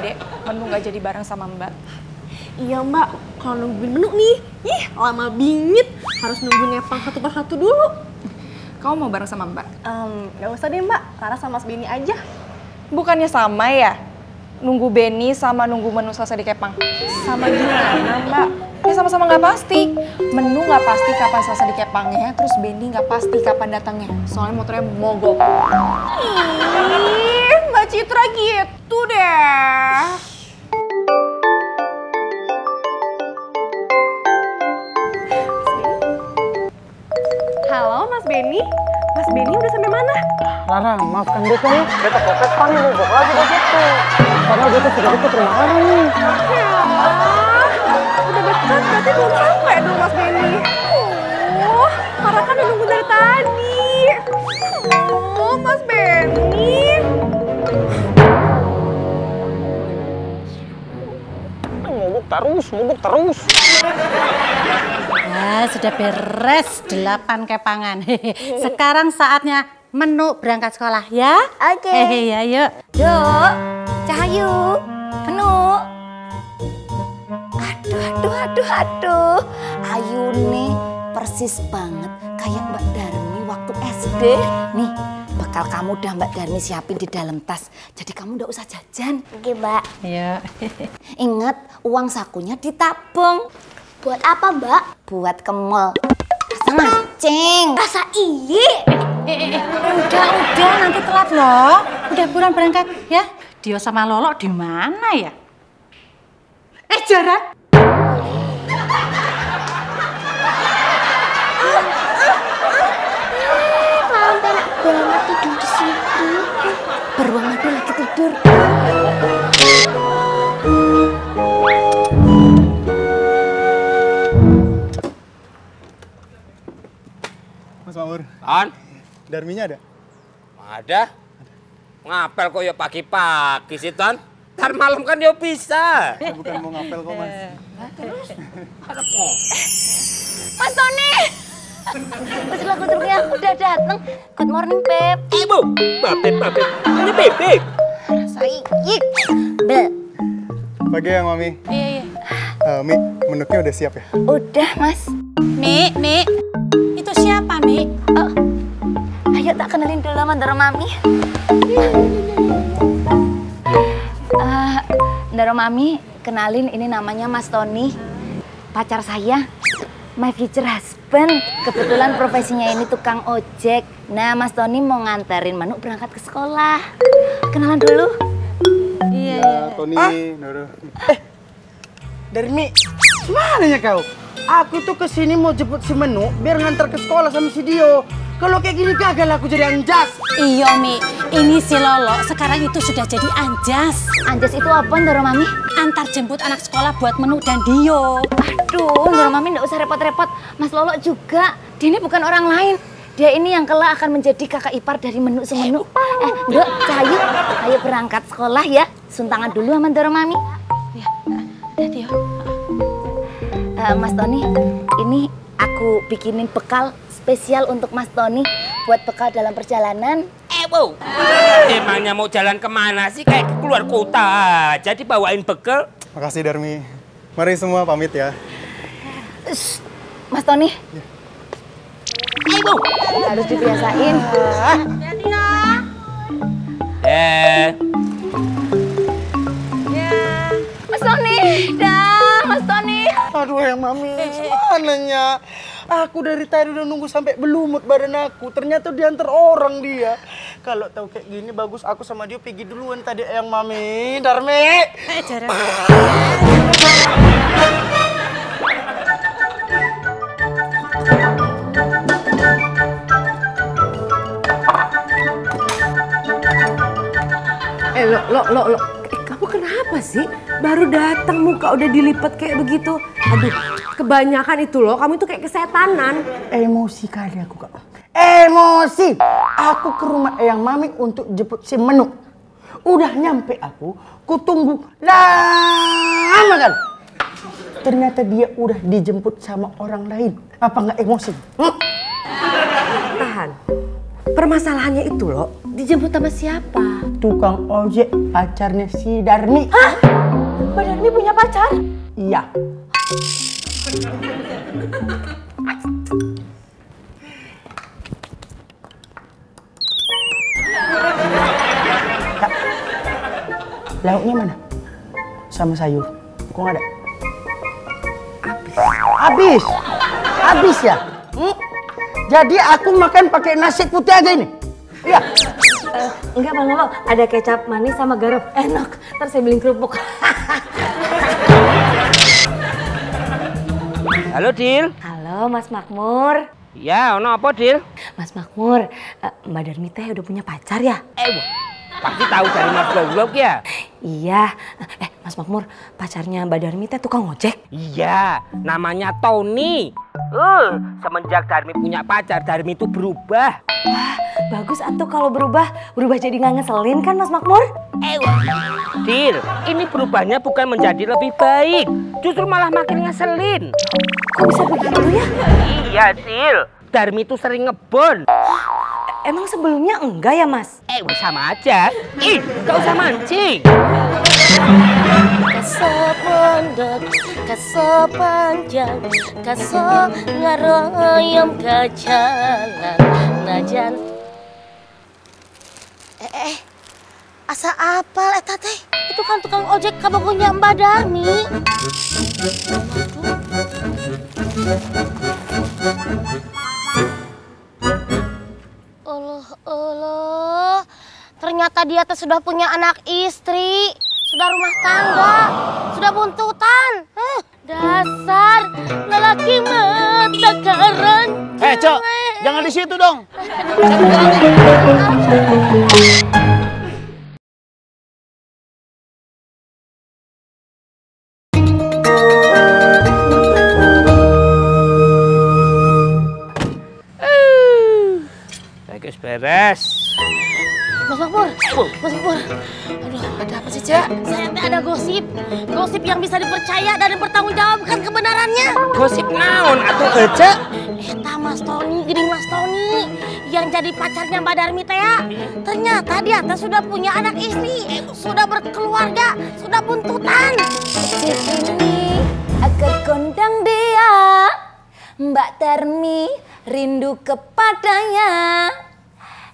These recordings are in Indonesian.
Dek, menu nggak jadi bareng sama Mbak. Iya Mbak, kalau nungguin menu nih, lama bingit. Harus nungguin Nepang satu persatu dulu. Kamu mau bareng sama Mbak? Gak usah deh Mbak, Lara sama Mas Beni aja. Bukannya sama ya? Nunggu Beni sama nunggu menu selesai di Kepang. Sama gimana Mbak? Ya sama-sama nggak pasti. Menu nggak pasti kapan selesai di Kepangnya, terus Beni nggak pasti kapan datangnya. Soalnya motornya mogok. Ih, Mbak Citra gitu deh. Halo Mas Beni, Mas Beni udah sampai mana? Rara, maafkan beta nih. Beta proses panggil mogok lagi di situ. Padahal beta sudah dekat rumah Rara nih. Ya, udah dekat berarti belum sampai dong Mas Beni. Rara kan udah nunggu dari tadi. Mas Beni. Mogok terus. Ya, sudah beres 8 kepangan. Sekarang saatnya menu berangkat sekolah ya. Oke. Ya, yuk. Dok, Cahayu, menu. Aduh. Ayu nih persis banget kayak Mbak Darmi waktu SD. Nih, bekal kamu udah Mbak Darmi siapin di dalam tas. Jadi kamu udah usah jajan. Oke, Mbak. Ya. Ingat, uang sakunya ditabung. Buat apa, Mbak? Buat ke mall. Rasa mancing. Rasa iyi. Udah, nanti telat loh. Udah buruan berangkat ya. Dio sama Lolo di mana ya? Jaran. Sampai enak banget tidur di situ. Beruang ada lagi tidur. Mas Maur. An? Darminya ada? Ada. Ngapel kok ya pagi-pagi sih, Ton? Ntar malam kan dia bisa. Saya bukan mau ngapel kok, Mas. Mas Tony! Udah kudurnya udah dateng. Good morning, Beb. Ibu, Beb. Ini Beb. Rasa iyi. Beb. Pagi ya, Mami. Iya. Mi, menunya udah siap ya? Udah, Mas. Mi. Itu siapa, Mi? Oh, ayo tak kenalin dulu sama Ndoro Mami. Ndoro Mami, kenalin ini namanya Mas Tony. Pacar saya, my future husband. Kebetulan profesinya ini tukang ojek. Nah, Mas Tony mau nganterin Manu berangkat ke sekolah. Kenalan dulu. Iya. Tony, Noro. Darmi, gimana ya kau? Aku tuh kesini mau jemput si Menu biar ngantar ke sekolah sama si Dio. Kalau kayak gini gagal aku jadi anjas. Iya, Mi. Ini si Lolo sekarang itu sudah jadi anjas. Anjas itu apa, Ndoro Mami? Antar jemput anak sekolah buat Menu dan Dio. Aduh, Ndoro Mami nggak usah repot-repot. Mas Lolo juga. Dia ini bukan orang lain. Dia ini yang kelak akan menjadi kakak ipar dari Menu semenu. Ndok, Cahayu, ayo berangkat sekolah ya. Suntangan dulu sama Ndoro Mami. Ya, udah Dio. Mas Tony, ini aku bikinin bekal spesial untuk Mas Tony buat bekal dalam perjalanan. Bu. Emangnya mau jalan kemana sih? Kayak keluar kota. Jadi bawain bekal. Makasih, Darmi. Mari semua pamit ya. Mas Tony. Bu. Harus dibiasain. Hati-hati ya. Mas Tony, Mas Tony. Aduh yang Mami, semananya. Aku dari tadi udah nunggu sampai belumut badan aku. Ternyata diantar orang dia. Kalau tahu kayak gini bagus aku sama dia pergi duluan tadi yang Mami. Darmi. Jaran. Lo. Kamu kenapa sih? Baru datang muka udah dilipat kayak begitu. Aduh, kebanyakan itu loh. Kamu itu kayak kesetanan. Emosi kali aku, Kak. Emosi. Aku ke rumah Eyang Mami untuk jemput si Menu. Udah nyampe aku tunggu lama kan. Ternyata dia udah dijemput sama orang lain. Apa nggak emosi? Tahan. Permasalahannya itu loh, Dijemput sama siapa? Tukang ojek pacarnya si Darmi. Hah? Mbak Darmi punya pacar? Iya. Kak, lauknya mana? Sama sayur. Kok nggak ada? Habis. Habis ya? Jadi aku makan pakai nasi putih aja ini? Iya. Enggak Bang Lolo, ada kecap manis sama garam. Enak, ntar saya beliin kerupuk. Halo, Dil. Halo Mas Makmur. Ya, ono apa, Dil? Mas Makmur, Mbak Darmi teh udah punya pacar ya? Pasti tahu dari Mas Goblok ya? Iya. Mas Makmur, pacarnya Mbak Darmi teh tukang ojek? Iya, namanya Tony. Semenjak Darmi punya pacar, Darmi itu berubah. Wah, bagus atuh kalau berubah jadi nggak ngeselin kan Mas Makmur? Dil, ini berubahnya bukan menjadi lebih baik, justru malah makin ngeselin. Kok bisa begitu ya? Iya, Dil. Darmi itu sering ngebon. Emang sebelumnya enggak ya Mas? Sama aja. Gak usah mancing. Kasependek, kasepanjang, kaso ngaroyom ke jalan najan. Asa apal eta teh? Itu kan tukang ojek kabogonya Mbak Darmi. Allah, ternyata dia teh sudah punya anak istri, sudah rumah tangga, sudah buntutan. Dasar lelaki mata karan. Cok, jangan di situ dong. Beres. Mas Makmur, aduh, ada apa sih, Cak? Saya ada gosip yang bisa dipercaya dan dipertanggungjawabkan kebenarannya. Gosip naon atuh Cak? Eta Mas Tony, gini Mas Tony, yang jadi pacarnya Mbak Darmi teh ya. Ternyata dia teh sudah punya anak istri, sudah berkeluarga, sudah buntutan. Cikini akan kondang dia, Mbak Darmi rindu kepadanya.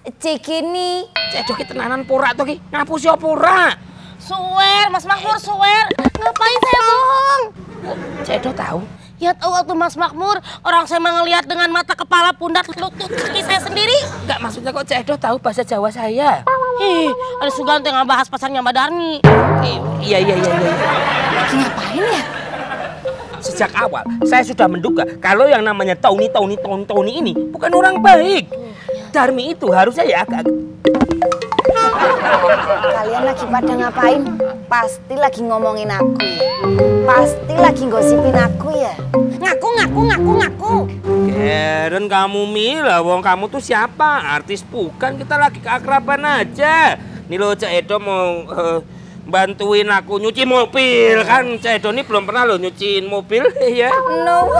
Cikini Cek tenanan pura tuh ki, ngapusi pura. Suwer, Mas Makmur, suwer. Ngapain saya bohong? Cek tahu. Ya tahu waktu Mas Makmur, orang saya ngelihat dengan mata kepala pundak lutut kaki saya sendiri. Enggak, maksudnya kok Cek tahu bahasa Jawa saya. Ada Sugante yang bahas pacarnya Mbak Darmi. Iya. lagi ngapain ya? Sejak awal saya sudah menduga kalau yang namanya Tony ini bukan orang baik. Darmi itu harusnya ya agak. Kalian lagi pada ngapain? Pasti lagi ngomongin aku ya? Pasti lagi gosipin aku ya? Ngaku. Keren kamu Mila, wong kamu tuh siapa? Artis bukan, kita lagi keakraban aja. Nih lo Cak Edo mau bantuin aku nyuci mobil kan. Cak Edo ini belum pernah lo nyuciin mobil ya. No.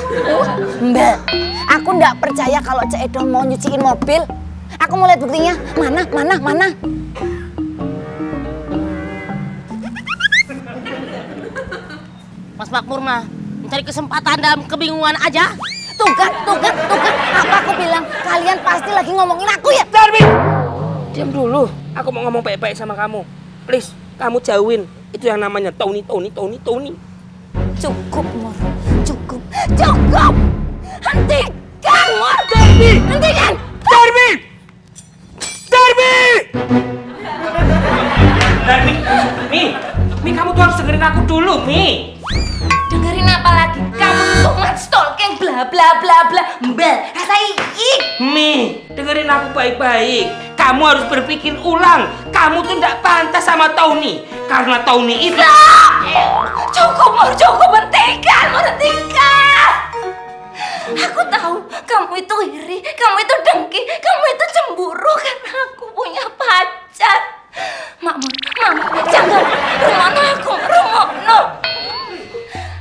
Mbak, aku nggak percaya kalau Cak Edo mau nyuciin mobil. Aku mau lihat buktinya. Mana? Mas Makmur mah mencari kesempatan dalam kebingungan aja. Tuh kan. Apa aku bilang? Kalian pasti lagi ngomongin aku ya? Darmi! Diam dulu. Aku mau ngomong baik-baik sama kamu. Please, kamu jauhin. Itu yang namanya Tony. Cukup, Mur. Cukup. Hentikan, Mur. Darmi! Hentikan. Darmi! Mi, kamu tuh harus dengerin aku dulu, Mi. Dengerin apa lagi? Kamu tuh stalking bla bla bla bla. Mbak, rasai. Mi, dengerin aku baik-baik. Kamu harus berpikir ulang. Kamu tuh nggak pantas sama Tony. Karena Tony itu... Cukup, Mur. Hentikan. Aku tahu kamu itu iri, kamu itu dengki, kamu itu cemburu karena aku punya pacar. Makmur, jangan rumono aku, rumono.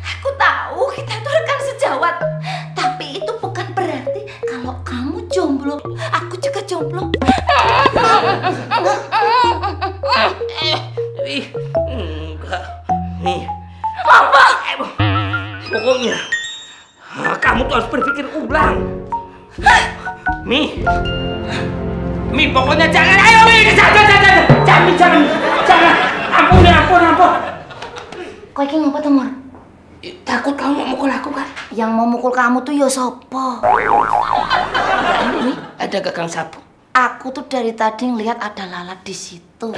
Aku tahu kita itu rekan sejawat, tapi itu bukan berarti kalau kamu jomblo, aku juga jomblo. Mi. Apa? Pokoknya kamu tuh harus berpikir ulang. Mi. Mi, pokoknya jangan. Ayo Mi, jangan. Ampun. Kok iki ngopo to, Mur? Takut kamu mau mukul aku kan? Yang mau mukul kamu tuh ya sopo? Ini ada gagang sapu. Aku tuh dari tadi ngelihat ada lalat di situ.